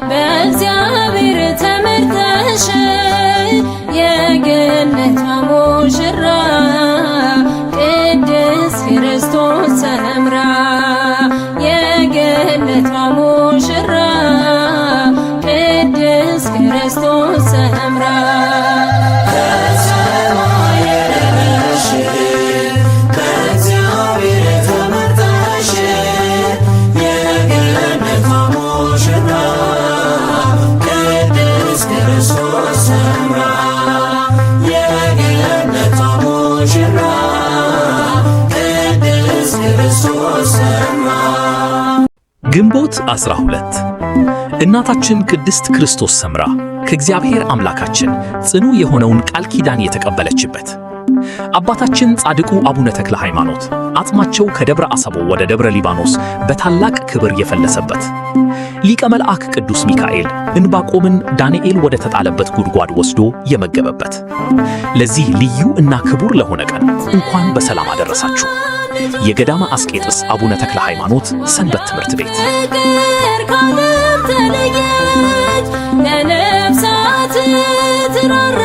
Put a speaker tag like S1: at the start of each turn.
S1: በእግዚአብሔር ተመርተሽ የገነት ሙሽራ ቅድስት ክርስቶስ ሰምራ የገነት ሙሽራ ቅድስት ክርስቶስ ሰምራ
S2: ግንቦት 12 እናታችን ቅድስት ክርስቶስ ሰምራ ከእግዚአብሔር አምላካችን ጽኑ የሆነውን ቃል ኪዳን የተቀበለችበት፣ አባታችን ጻድቁ አቡነ ተክለ ሃይማኖት አጽማቸው ከደብረ አሰቦ ወደ ደብረ ሊባኖስ በታላቅ ክብር የፈለሰበት፣ ሊቀ መልአክ ቅዱስ ሚካኤል ዕንባቆምን ዳንኤል ወደ ተጣለበት ጉድጓድ ወስዶ የመገበበት፣ ለዚህ ልዩ እና ክቡር ለሆነ ቀን እንኳን በሰላም አደረሳችሁ። የገዳመ አስቄጥስ አቡነ ተክለ ሃይማኖት ሰንበት ትምህርት ቤት
S1: ለነፍሳት ትራራ